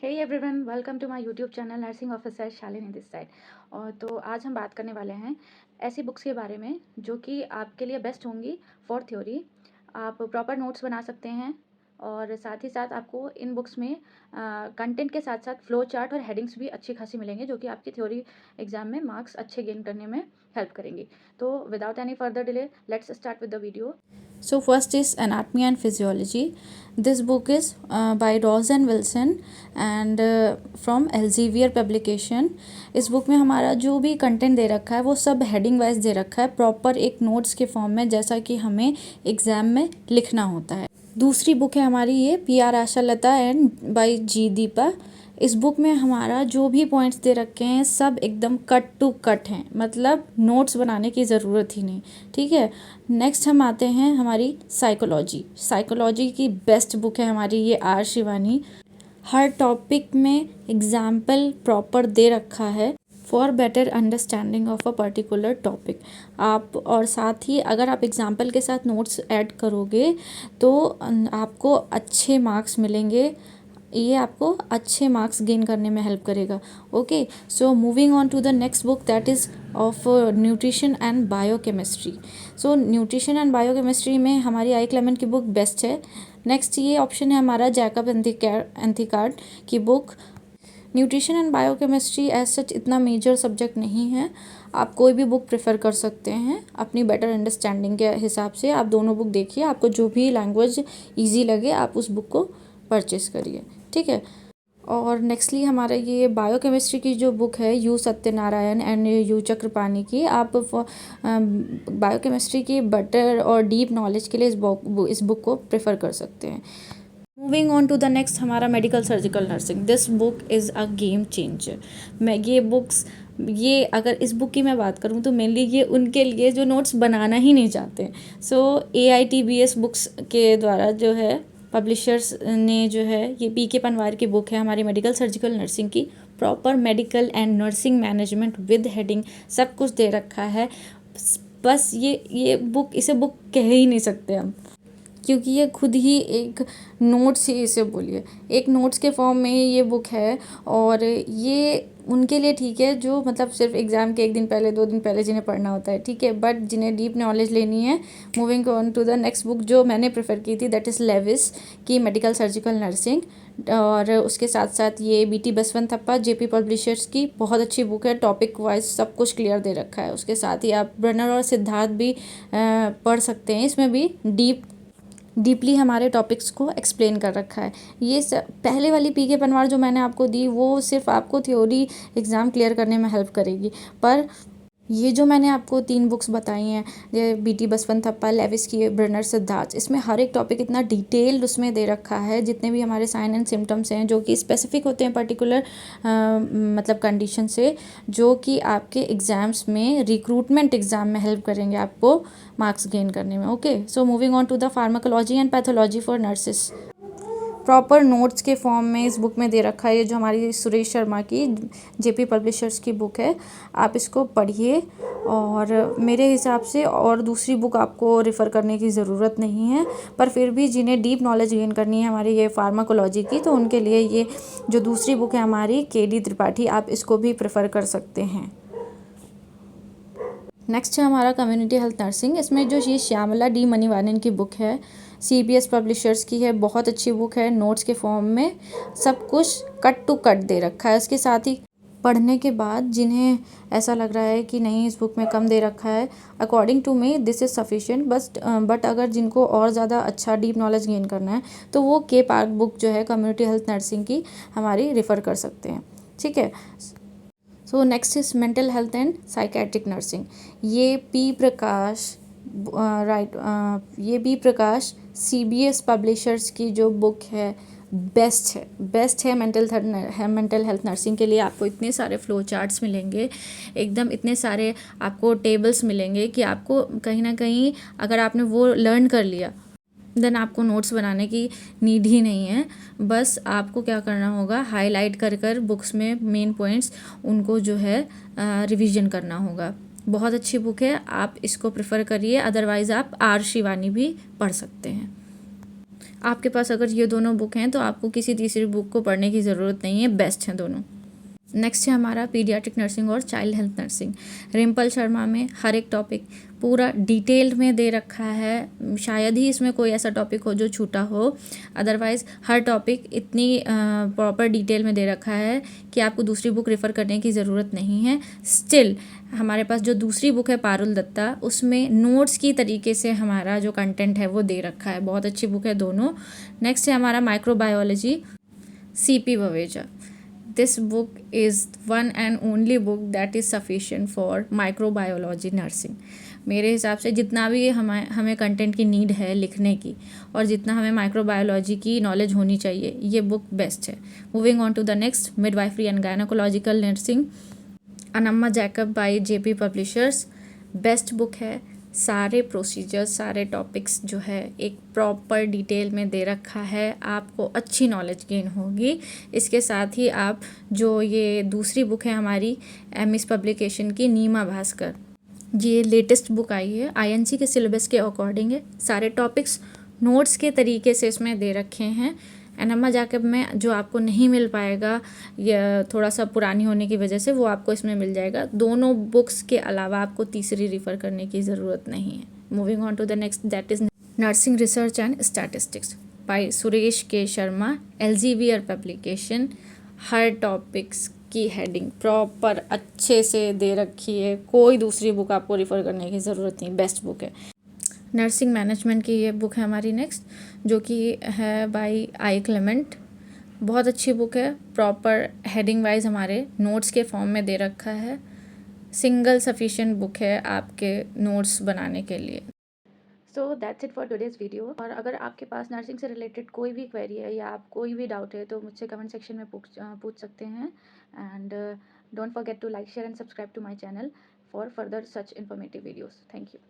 Hey everyone, welcome to my YouTube channel nursing officer Shalini this side. और तो आज हम बात करने वाले हैं ऐसी बुक्स के बारे में जो कि आपके लिए बेस्ट होंगी फॉर थ्योरी। आप प्रॉपर नोट्स बना सकते हैं और साथ ही साथ आपको इन बुक्स में कंटेंट के साथ साथ फ्लो चार्ट और हेडिंग्स भी अच्छी खासी मिलेंगे जो कि आपकी थ्योरी एग्जाम में मार्क्स अच्छे गेन करने में हेल्प करेंगी। तो without any further delay let's start with the video. So first is Anatomy and Physiology. This book is by Ross and Wilson and from Elsevier publication. इस book में हमारा जो भी कंटेंट दे रखा है वो सब हेडिंग वाइज दे रखा है प्रॉपर एक नोट्स के फॉर्म में, जैसा कि हमें एग्ज़ाम में लिखना होता है। दूसरी बुक है हमारी ये PR Asha Lata and by G Deepa. इस बुक में हमारा जो भी पॉइंट्स दे रखे हैं सब एकदम कट टू कट हैं, मतलब नोट्स बनाने की ज़रूरत ही नहीं। ठीक है, नेक्स्ट हम आते हैं हमारी साइकोलॉजी की बेस्ट बुक है हमारी ये आर शिवानी। हर टॉपिक में एग्जाम्पल प्रॉपर दे रखा है for better understanding of a particular topic. आप और साथ ही अगर आप एग्जाम्पल के साथ नोट्स ऐड करोगे तो आपको अच्छे मार्क्स मिलेंगे, ये आपको अच्छे मार्क्स गेन करने में हेल्प करेगा। Okay, so moving on to the next book that is of nutrition and biochemistry. So nutrition and biochemistry में हमारी आई क्लेमेंट की बुक बेस्ट है। नेक्स्ट ये ऑप्शन है हमारा जैकब एंथिकार्ड की book. Nutrition and biochemistry as such इतना major subject नहीं है, आप कोई भी बुक प्रेफर कर सकते हैं अपनी बेटर अंडरस्टैंडिंग के हिसाब से। आप दोनों बुक देखिए, आपको जो भी लैंग्वेज ईजी लगे आप उस बुक को परचेस करिए। ठीक है, और नेक्स्टली हमारा ये बायोकेमिस्ट्री की जो बुक है you Satyanarayan and you Chakrapani की, आप बायोकेमिस्ट्री की बेटर और डीप नॉलेज के लिए इस बुक को प्रेफर कर सकते हैं। Moving on to the next हमारा medical surgical nursing. This book is a game changer. ये अगर इस बुक की मैं बात करूँ तो मेनली ये उनके लिए जो नोट्स बनाना ही नहीं चाहते। सो AITBS बुक्स के द्वारा जो है पब्लिशर्स ने जो है ये PK पनवार की बुक है हमारी मेडिकल सर्जिकल नर्सिंग की। Proper medical and nursing management with heading सब कुछ दे रखा है। बस ये बुक, इसे बुक कह ही नहीं सकते हम, क्योंकि ये खुद ही एक नोट्स ही इसे बोलिए, एक नोट्स के फॉर्म में ये बुक है। और ये उनके लिए ठीक है जो मतलब सिर्फ एग्ज़ाम के 1 दिन पहले 2 दिन पहले जिन्हें पढ़ना होता है, ठीक है, बट जिन्हें डीप नॉलेज लेनी है। Moving on to the next book जो मैंने प्रेफर की थी दैट इज़ लेविस की मेडिकल सर्जिकल नर्सिंग, और उसके साथ साथ ये BT बसवंतप्पा JP पब्लिशर्स की बहुत अच्छी बुक है। टॉपिक वाइज सब कुछ क्लियर दे रखा है। उसके साथ ही आप ब्रनर और सिद्धार्थ भी पढ़ सकते हैं, इसमें भी डीपली हमारे टॉपिक्स को एक्सप्लेन कर रखा है। ये पहले वाली PK पनवार जो मैंने आपको दी वो सिर्फ आपको थ्योरी एग्ज़ाम क्लियर करने में हेल्प करेगी, पर ये जो मैंने आपको 3 बुक्स बताई हैं, ये BT बसवंतप्पा, लेविस की, ब्रनर, सिद्धार्थ, इसमें हर एक टॉपिक इतना डिटेल्ड उसमें दे रखा है। जितने भी हमारे साइन एंड सिम्टम्स हैं जो कि स्पेसिफिक होते हैं पर्टिकुलर मतलब कंडीशन से, जो कि आपके एग्ज़ाम्स में रिक्रूटमेंट एग्ज़ाम में हेल्प करेंगे आपको मार्क्स गेन करने में। Okay, so moving on to the pharmacology and pathology for nurses. Proper notes के फॉर्म में इस बुक में दे रखा है, ये जो हमारी सुरेश शर्मा की JP पब्लिशर्स की बुक है। आप इसको पढ़िए और मेरे हिसाब से और दूसरी बुक आपको रेफ़र करने की ज़रूरत नहीं है, पर फिर भी जिन्हें डीप नॉलेज गेन करनी है हमारी ये फार्माकोलॉजी की, तो उनके लिए ये जो दूसरी बुक है हमारी KD त्रिपाठी, आप इसको भी प्रेफर कर सकते हैं। नेक्स्ट है हमारा कम्युनिटी हेल्थ नर्सिंग। इसमें जो ये श्यामला D मनीवानन की बुक है CBS पब्लिशर्स की है, बहुत अच्छी बुक है। नोट्स के फॉर्म में सब कुछ कट टू कट दे रखा है। उसके साथ ही पढ़ने के बाद जिन्हें ऐसा लग रहा है कि नहीं इस बुक में कम दे रखा है, according to me this is sufficient, but अगर जिनको और ज़्यादा अच्छा डीप नॉलेज गेन करना है तो वो K पार्क बुक जो है कम्युनिटी हेल्थ नर्सिंग की हमारी रेफ़र कर सकते हैं। ठीक है, so next is mental health and psychiatric nursing. ये P प्रकाश CBS पब्लिशर्स की जो बुक है बेस्ट है मेंटल हेल्थ नर्सिंग के लिए। आपको इतने सारे फ्लो चार्ट्स मिलेंगे, एकदम इतने सारे आपको टेबल्स मिलेंगे कि आपको कहीं ना कहीं अगर आपने वो लर्न कर लिया देन आपको नोट्स बनाने की नीड ही नहीं है। बस आपको क्या करना होगा, हाईलाइट कर बुक्स में मेन पॉइंट्स उनको जो है रिवीजन करना होगा। बहुत अच्छी बुक है, आप इसको प्रेफर करिए। अदरवाइज़ आप आर शिवानी भी पढ़ सकते हैं। आपके पास अगर ये दोनों बुक हैं तो आपको किसी तीसरी बुक को पढ़ने की ज़रूरत नहीं है, बेस्ट हैं दोनों। नेक्स्ट है हमारा पीडियाट्रिक नर्सिंग और child health nursing. Rimple Sharma में हर एक टॉपिक पूरा डिटेल्ड में दे रखा है, शायद ही इसमें कोई ऐसा टॉपिक हो जो छूटा हो, अदरवाइज़ हर टॉपिक इतनी प्रॉपर डिटेल में दे रखा है कि आपको दूसरी बुक रेफ़र करने की ज़रूरत नहीं है। स्टिल हमारे पास जो दूसरी बुक है पारुल दत्ता, उसमें नोट्स की तरीके से हमारा जो कंटेंट है वो दे रखा है, बहुत अच्छी बुक है दोनों। नेक्स्ट है हमारा microbiology, CP ववेजा। This book is one and only book that is sufficient for microbiology nursing। मेरे हिसाब से जितना भी हमें कंटेंट की नीड है लिखने की और जितना हमें माइक्रोबायोलॉजी की नॉलेज होनी चाहिए, ये बुक बेस्ट है। Moving on to the next, midwifery and gynaecological nursing, Annamma Jacob by JP publishers. Best book है, सारे प्रोसीजर्स सारे टॉपिक्स जो है एक प्रॉपर डिटेल में दे रखा है, आपको अच्छी नॉलेज गेन होगी। इसके साथ ही आप जो ये दूसरी बुक है हमारी एमिस पब्लिकेशन की, नीमा भास्कर, ये लेटेस्ट बुक आई है, INC के सिलेबस के अकॉर्डिंग है, सारे टॉपिक्स नोट्स के तरीके से इसमें दे रखे हैं। अनम्मा जैकब में जो आपको नहीं मिल पाएगा या थोड़ा सा पुरानी होने की वजह से, वो आपको इसमें मिल जाएगा। दोनों बुक्स के अलावा आपको तीसरी रिफ़र करने की ज़रूरत नहीं है। Moving on to the next, that is nursing research and statistics by Suresh K Sharma, Elsevier publication. हर टॉपिक्स की हेडिंग प्रॉपर अच्छे से दे रखी है, कोई दूसरी बुक आपको रिफ़र करने की ज़रूरत नहीं, बेस्ट बुक है। नर्सिंग मैनेजमेंट की ये बुक है हमारी नेक्स्ट, जो कि है बाय आई क्लेमेंट। बहुत अच्छी बुक है, प्रॉपर हेडिंग वाइज हमारे नोट्स के फॉर्म में दे रखा है, सिंगल सफिशिएंट बुक है आपके नोट्स बनाने के लिए। So that's it for today's video. और अगर आपके पास नर्सिंग से रिलेटेड कोई भी क्वेरी है या आप कोई भी डाउट है तो मुझसे कमेंट सेक्शन में पूछ सकते हैं। And don't forget to like, share and subscribe to my channel for further such informative videos. Thank you.